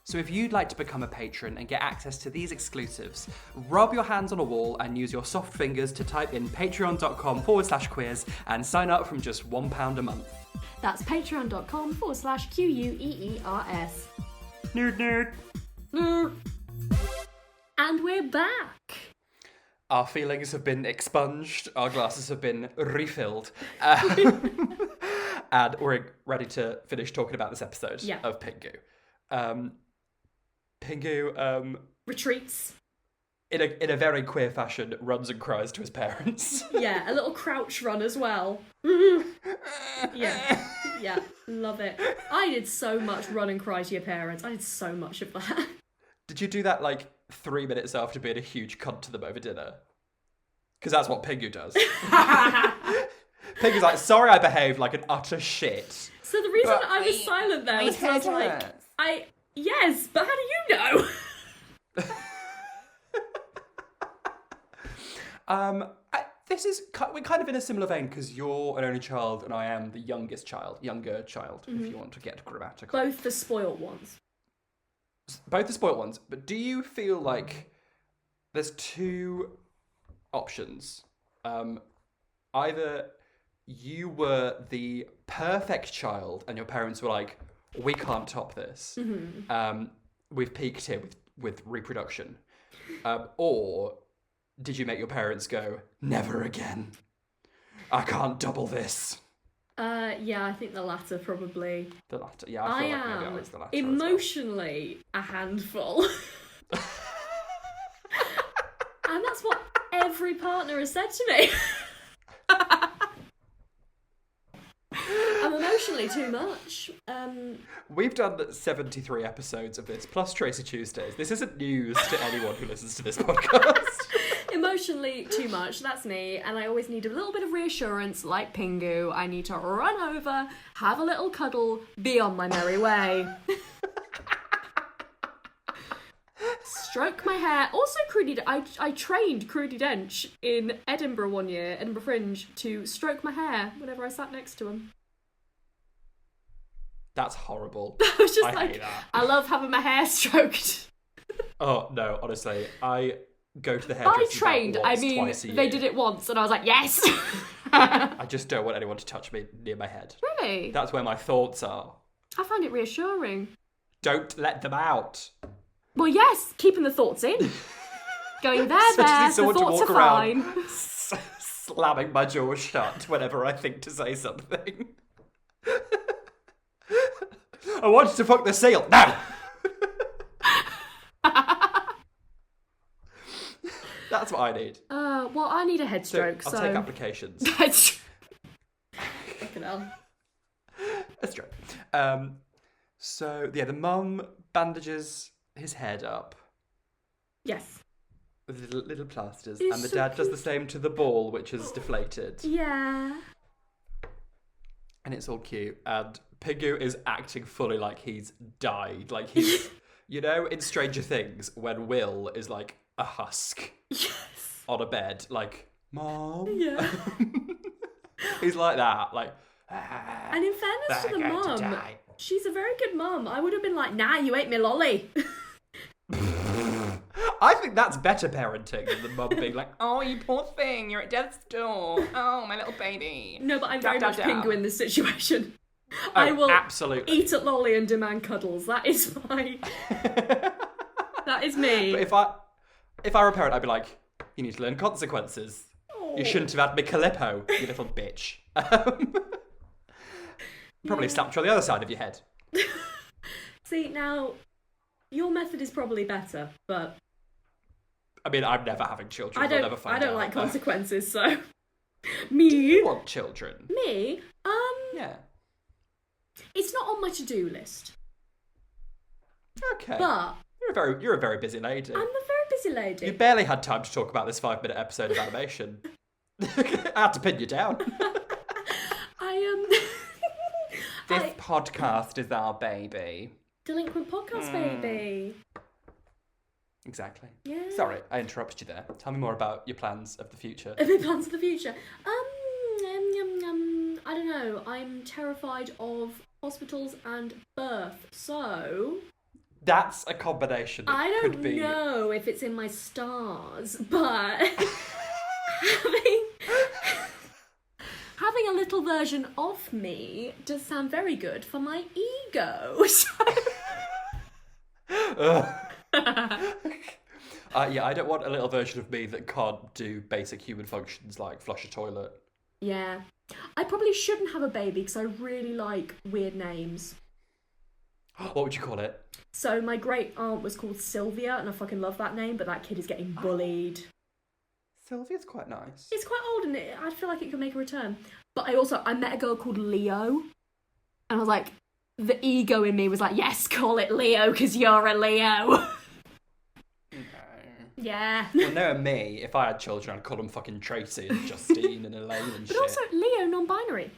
S1: So if you'd like to become a patron and get access to these exclusives, rub your hands on a wall and use your soft fingers to type in patreon.com/queers and sign up from just £1 a month.
S2: That's patreon.com/QUEERS.
S1: Nerd.
S2: And we're back.
S1: Our feelings have been expunged, our glasses have been refilled, and we're ready to finish talking about this episode of Pingu. Pingu
S2: retreats
S1: in a very queer fashion, runs and cries to his parents.
S2: Yeah, a little crouch run as well. Yeah, love it. I did so much run and cry to your parents. I did so much of that.
S1: Did you do that like 3 minutes after being a huge cunt to them over dinner? Because that's what Pingu does. Pingu's like, sorry I behaved like an utter shit.
S2: So the reason I was silent there was because I was like, yes, but how do you know?
S1: We're kind of in a similar vein because you're an only child and I am the younger child, if you want to get grammatical.
S2: Both the spoiled ones.
S1: Both the spoiled ones, but do you feel like there's two options? Either you were the perfect child and your parents were like, we can't top this. We've peaked here with reproduction. Or did you make your parents go, never again? I can't double this.
S2: Yeah, I think the latter probably.
S1: The latter, yeah. I feel like maybe I was the latter.
S2: Emotionally a handful. And that's what every partner has said to me. I'm emotionally too much.
S1: We've done 73 episodes of this, plus Tracy Tuesdays. This isn't news to anyone who listens to this podcast.
S2: Emotionally too much, that's me, and I always need a little bit of reassurance, like Pingu. I need to run over, have a little cuddle, be on my merry way. Stroke my hair. Also, I trained Crudy Dench in Edinburgh one year, Edinburgh Fringe, to stroke my hair whenever I sat next to him.
S1: That's horrible.
S2: I was just
S1: I hate that.
S2: I love having my hair stroked.
S1: Oh, no, honestly. I go to the
S2: By
S1: hairdresser
S2: trained, I
S1: once,
S2: mean,
S1: twice a year.
S2: they did it once and I was like, yes!
S1: I just don't want anyone to touch me near my head.
S2: Really?
S1: That's where my thoughts are.
S2: I find it reassuring.
S1: Don't let them out.
S2: Well, yes, keeping the thoughts in. Going there,
S1: So I just
S2: the
S1: need someone to
S2: thoughts
S1: walk
S2: are
S1: around
S2: fine.
S1: slamming my jaw shut whenever I think to say something. I wanted to fuck the seal. No! That's what I need.
S2: Well, I need a head stroke,
S1: I'll take applications.
S2: Head stroke. Fucking hell.
S1: A stroke. So, yeah, the mum bandages his head up
S2: Yes.
S1: with little plasters,
S2: It's
S1: and the
S2: so
S1: dad does
S2: cute.
S1: the same to the ball, which is deflated.
S2: Yeah.
S1: And it's all cute. And Pingu is acting fully like he's died. Like he's, you know, in Stranger Things, when Will is like a husk
S2: Yes.
S1: on a bed, like, Mom.
S2: Yeah.
S1: He's like that, like,
S2: And in fairness to the
S1: they're going to
S2: mum,
S1: die.
S2: she's a very good mum. I would have been like, nah, you ate me lolly.
S1: I think that's better parenting than the mum being like, oh, you poor thing, you're at death's door. Oh, my little baby.
S2: No, but I'm
S1: Dab,
S2: very
S1: dab,
S2: much
S1: dab.
S2: Pingu in this situation.
S1: Oh,
S2: I will
S1: absolutely.
S2: eat at lolly and demand cuddles. That is my... that is me.
S1: But if I were a parent, I'd be like, you need to learn consequences. You shouldn't have had me Calippo, you little bitch. Probably slapped you on the other side of your head.
S2: See, now, your method is probably better, but
S1: I mean, I'm never having children.
S2: I
S1: We'll never find
S2: don't
S1: out.
S2: like consequences, so... Me?
S1: Do you want children?
S2: Me?
S1: Yeah.
S2: It's not on my to-do list,
S1: Okay.
S2: but
S1: You're a very busy lady.
S2: I'm a very busy lady.
S1: You barely had time to talk about this 5-minute episode of animation. I had to pin you down. This podcast is our baby.
S2: Delinquent podcast baby.
S1: Exactly.
S2: Yeah.
S1: Sorry, I interrupted you there. Tell me more about your plans of the future.
S2: Are there plans for the future? I don't know. I'm terrified of hospitals and birth, so
S1: That's a combination that
S2: I
S1: could
S2: don't
S1: be...
S2: know if it's in my stars, but having a little version of me does sound very good for my ego.
S1: Yeah, I don't want a little version of me that can't do basic human functions like flush a toilet.
S2: Yeah. I probably shouldn't have a baby because I really like weird names.
S1: What would you call it?
S2: So my great aunt was called Sylvia, and I fucking love that name, but that kid is getting bullied.
S1: Sylvia's quite nice.
S2: It's quite old, and I feel like it could make a return. But I met a girl called Leo, and I was like, the ego in me was like, yes, call it Leo, because you're a Leo. Yeah.
S1: Well, knowing me, if I had children, I'd call them fucking Tracy and Justine and Elaine and
S2: But
S1: shit.
S2: also, Leo, non-binary.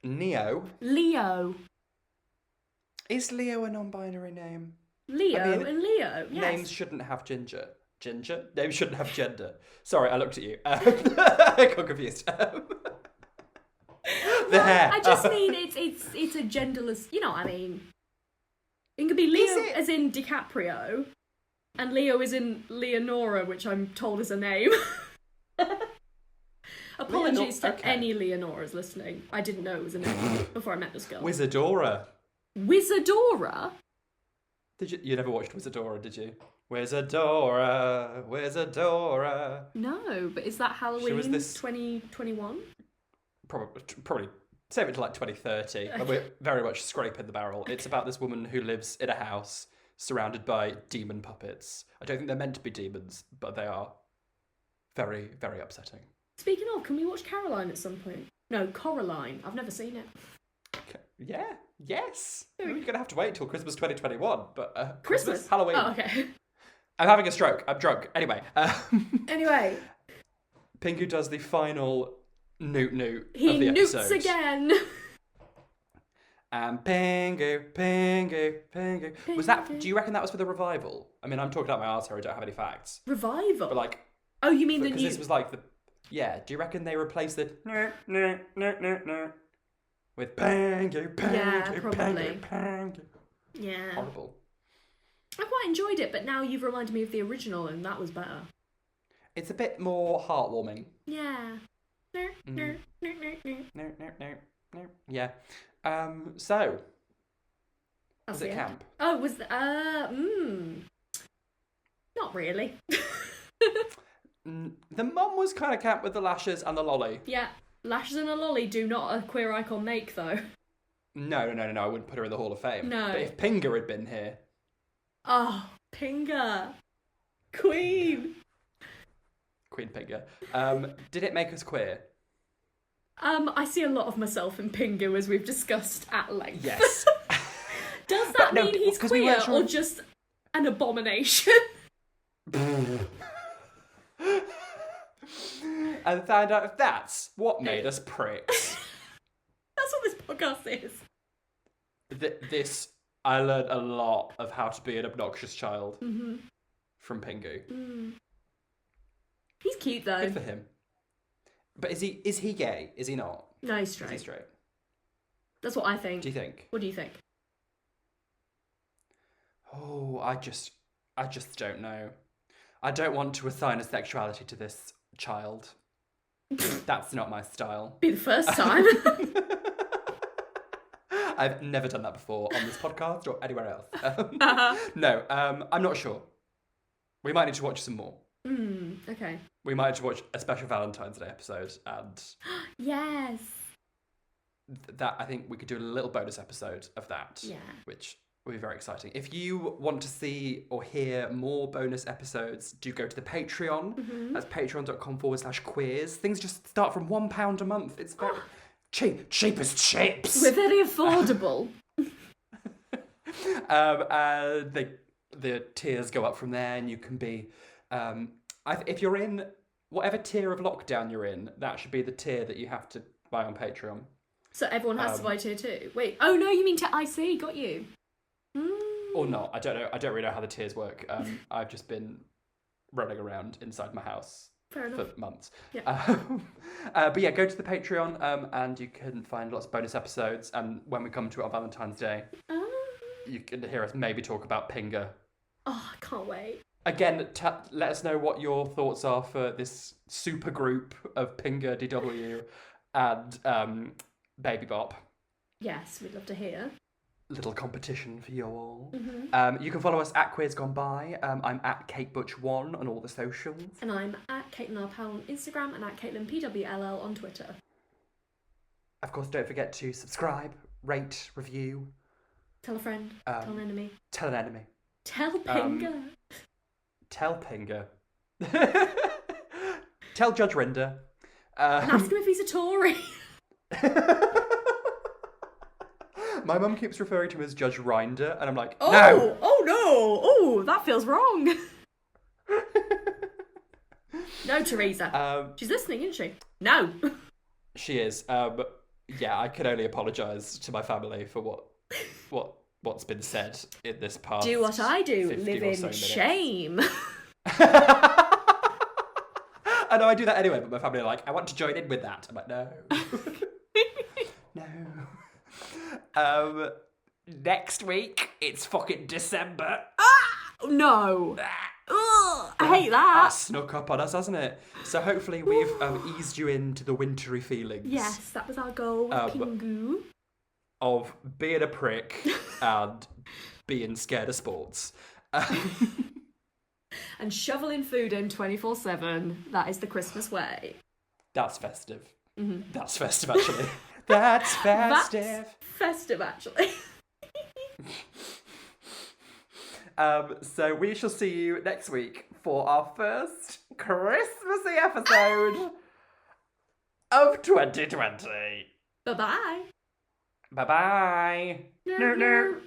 S1: Neo?
S2: Leo.
S1: Is Leo a non-binary name?
S2: Leo
S1: I mean,
S2: and Leo, yes.
S1: Names shouldn't have ginger. Ginger? Names shouldn't have gender. Sorry, I looked at you. I got confused. The hair.
S2: I just mean it's a genderless, you know what I mean. It could be Leo as in DiCaprio, and Leo is in Leonora, which I'm told is a name. Apologies to any Leonoras listening. I didn't know it was a name before I met this girl.
S1: Wizardora.
S2: Wizardora?
S1: You never watched Wizardora, did you? Wizardora, Wizardora.
S2: No, but is that Halloween
S1: was this-
S2: 2021?
S1: Probably save it to like 2030. And we're very much scraping the barrel. It's about this woman who lives in a house surrounded by demon puppets. I don't think they're meant to be demons, but they are very, very upsetting.
S2: Speaking of, can we watch Caroline at some point? No, Coraline. I've never seen it.
S1: Okay. Yeah, yes. You're going to have to wait till Christmas 2021, but
S2: Christmas?
S1: Halloween.
S2: Oh, okay.
S1: I'm having a stroke. I'm drunk. Anyway.
S2: Anyway.
S1: Pingu does the final newt of the
S2: He newts
S1: episode.
S2: again.
S1: And Pingu. Was that? Do you reckon that was for the revival? I mean, I'm talking out my arse here. I don't have any facts.
S2: Revival?
S1: But like,
S2: oh, you mean the
S1: because
S2: new...
S1: this was like the. Yeah. Do you reckon they replaced the with Pingu, Pingu,
S2: Yeah,
S1: Pingu,
S2: probably.
S1: Pingu.
S2: Yeah.
S1: Horrible.
S2: I quite enjoyed it, but now you've reminded me of the original, and that was better.
S1: It's a bit more heartwarming.
S2: Yeah.
S1: No. Yeah. So, was it camp?
S2: Oh, was not really.
S1: The mum was kind of camp with the lashes and the lolly.
S2: Yeah, lashes and a lolly do not a queer icon make, though.
S1: No, I wouldn't put her in the Hall of Fame.
S2: No.
S1: But if Pinga had been here...
S2: Oh, Pinga. Queen
S1: Pinga. Did it make us queer?
S2: I see a lot of myself in Pingu, as we've discussed at length.
S1: Yes.
S2: Does that mean he's queer or just an abomination?
S1: And found out if that's what made us pricks.
S2: That's what this podcast is.
S1: I learned a lot of how to be an obnoxious child from Pingu.
S2: He's cute though.
S1: Good for him. But is he gay? Is he not?
S2: No, he's straight.
S1: Is he straight?
S2: That's what I think.
S1: Do you think?
S2: What do you think?
S1: Oh, I just don't know. I don't want to assign a sexuality to this child. That's not my style.
S2: Be the first time.
S1: I've never done that before on this podcast or anywhere else. No, I'm not sure. We might need to watch some more.
S2: Okay.
S1: We might need to watch a special Valentine's Day episode, and
S2: yes.
S1: That I think we could do a little bonus episode of that.
S2: Yeah.
S1: Which will be very exciting. If you want to see or hear more bonus episodes, do go to the Patreon. That's patreon.com/queers. Things just start from £1 a month. It's very cheap as chips.
S2: We're very affordable.
S1: The tiers go up from there, and you can be, if you're in whatever tier of lockdown you're in, that should be the tier that you have to buy on Patreon.
S2: So everyone has to buy tier 2. Wait, oh no, you mean I see, got you.
S1: Or not, I don't know. I don't really know how the tiers work. I've just been running around inside my house for months.
S2: Yeah.
S1: But yeah, go to the Patreon, and you can find lots of bonus episodes. And when we come to it on Valentine's Day, you can hear us maybe talk about Pinga.
S2: Oh, I can't wait.
S1: Again, let us know what your thoughts are for this super group of Pinga, DW, and Baby Bop.
S2: Yes, we'd love to hear.
S1: Little competition for you all. You can follow us at Queers Gone By. I'm at Kate Butch 1 on all the socials.
S2: And I'm at Caitlin Powell on Instagram and at Caitlin PWLL on Twitter.
S1: Of course, don't forget to subscribe, rate, review.
S2: Tell a friend. Tell an enemy.
S1: Tell an enemy.
S2: Tell Pinga.
S1: Tell Pinga. Tell Judge Rinder.
S2: And ask him if he's a Tory.
S1: My mum keeps referring to him as Judge Rinder, and I'm like,
S2: no! Oh no! Oh, that feels wrong. No, Teresa. She's listening, isn't she? No.
S1: She is. Yeah, I can only apologise to my family for what's been said in this past.
S2: Do what I do, live in
S1: so
S2: shame.
S1: I know I do that anyway, but my family are like, I want to join in with that. I'm like, no. No. Next week, it's fucking December.
S2: No. Ugh, I hate that.
S1: That snuck up on us, hasn't it? So hopefully we've eased you into the wintry feelings.
S2: Yes, that was our goal with Pingu.
S1: Of being a prick and being scared of sports.
S2: And shoveling food in 24/7. That is the Christmas way.
S1: That's festive. That's festive, actually. That's festive.
S2: That's festive, actually.
S1: So we shall see you next week for our first Christmassy episode of 2020.
S2: Bye-bye.
S1: Bye-bye.
S2: No.